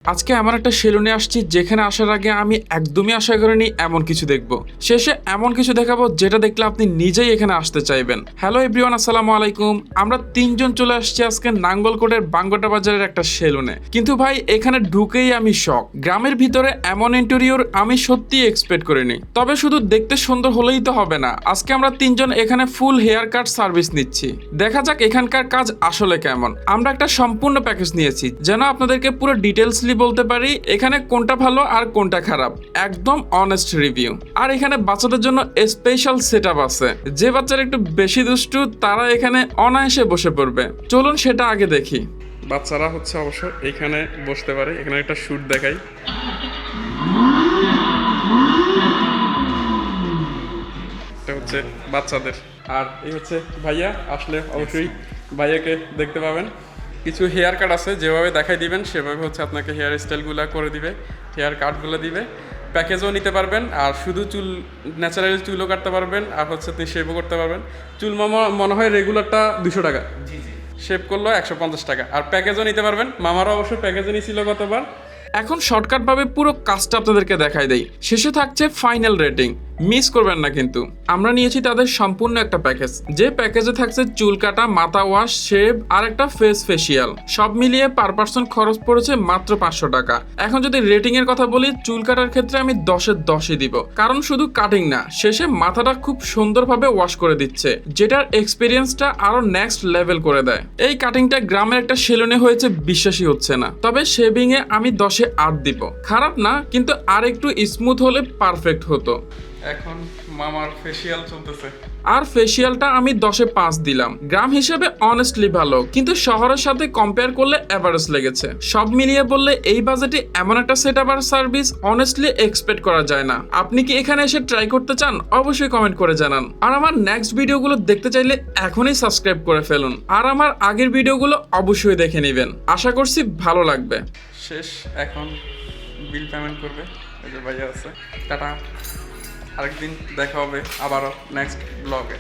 আজকে এমন একটা সেলুনে আসছি যেখানে আসার আগে আমি একদমই আশা করিনি এমন কিছু দেখব। শেষে এমন কিছু দেখাবো যেটা দেখলে আপনি নিজেই এখানে আসতে চাইবেন। হ্যালো এভরিওয়ান, আসসালামু আলাইকুম। আমরা তিনজন চলে আসছি আজকে নাঙ্গলকোটের বাঙ্গটা বাজারের একটা সেলুনে। কিন্তু ভাই এখানে ঢুকেই আমি শক। গ্রামের ভিতরে এমন ইন্টেরিয়র আমি সত্যিই এক্সপেক্ট করিনি। তবে শুধু দেখতে সুন্দর হলেই তো হবে না, আজকে আমরা তিনজন এখানে ফুল হেয়ার কাট সার্ভিস নিচ্ছি। দেখা যাক এখানকার কাজ আসলে কেমন। আমরা একটা সম্পূর্ণ প্যাকেজ নিয়েছি যেন আপনাদেরকে পুরো ডিটেলসলি বলতে পারি এখানে কোনটা ভালো আর কোনটা খারাপ, একদম অনেস্ট রিভিউ। আর এখানে বাচ্চাদের জন্য স্পেশাল সেটআপ আছে। যে বাচ্চারা একটু বেশি দুষ্টু তারা এখানে অনায়াসে বসে পড়বে। চলুন সেটা আগে দেখি। বাচ্চারা হচ্ছে অবশ্য এখানে বসতে পারে। এখানে একটা শুট দেখাই। এটা হচ্ছে বাচ্চাদের। আর এই হচ্ছে ভাইয়া, আসলে অবশ্যই ভাইয়াকে দেখতে পাবেন। কিছু হেয়ার কাট আছে, যেভাবে দেখাই দিবেন সেভাবে হচ্ছে আপনাকে হেয়ার স্টাইলগুলো করে দিবে, হেয়ার কাটগুলো দিবে। প্যাকেজও নিতে পারবেন, আর শুধু চুল ন্যাচারালি চুলও কাটতে পারবেন, আর হচ্ছে আপনি শেভও করতে পারবেন। চুল মনে হয় রেগুলারটা 200 টাকা, শেভ করলো 150 টাকা। আর প্যাকেজও নিতে পারবেন। মামারও অবশ্য প্যাকেজও নিয়েছিল গতবার। এখন শর্টকাটভাবে পুরো কাজটা আপনাদেরকে দেখাই দেই। শেষে থাকছে ফাইনাল রেটিং, মিস করবেন না কিন্তু। আমরা নিয়েছি তাদের সম্পূর্ণ একটা প্যাকেজ, যে প্যাকেজে থাকছে চুল কাটা, মাথা ওয়াশ, শেভ আর একটা ফেস ফেসিয়াল। সব মিলিয়ে পার পার্সন খরচ পড়েছে মাত্র 500 টাকা। এখন যদি রেটিং এর কথা বলি, চুল কাটার ক্ষেত্রে আমি 10-এর 10ই দিব, কারণ শুধু কাটিং না, শেষে মাথাটা খুব সুন্দরভাবে ওয়াশ করে দিচ্ছে, যেটার এক্সপিরিয়েন্সটা আরো নেক্সট লেভেল করে দেয়। এই কাটিংটা গ্রামের একটা সেলুনে হয়েছে বিশ্বাসই হচ্ছে না। তবে শেভিং এ আমি 10-এ 8 দিব। খারাপ না, কিন্তু আর একটু স্মুথ হলে পারফেক্ট হতো। এখন মামার ফেসিয়াল চলতেছে, আর ফেসিয়ালটা আমি 10-এ 5 দিলাম। গ্রাম হিসেবে অনেস্টলি ভালো, কিন্তু শহরের সাথে কম্পেয়ার করলে এভারেজ লেগেছে। সব মিলিয়ে বললে এই বাজেটে এমন একটা সেটআপ আর সার্ভিস অনেস্টলি এক্সপেক্ট করা যায় না। আপনি কি এখানে এসে ট্রাই করতে চান? অবশ্যই কমেন্ট করে জানান। আর আমার নেক্সট ভিডিওগুলো দেখতে চাইলে এখনই সাবস্ক্রাইব করে ফেলুন, আর আমার আগের ভিডিওগুলো অবশ্যই দেখে নেবেন। আশা করছি ভালো লাগবে। শেষ, এখন বিল পেমেন্ট করবে। এই যে ভাইয়া আছে। টাটা, আরেকদিন দেখা হবে আবারও নেক্সট ব্লগে।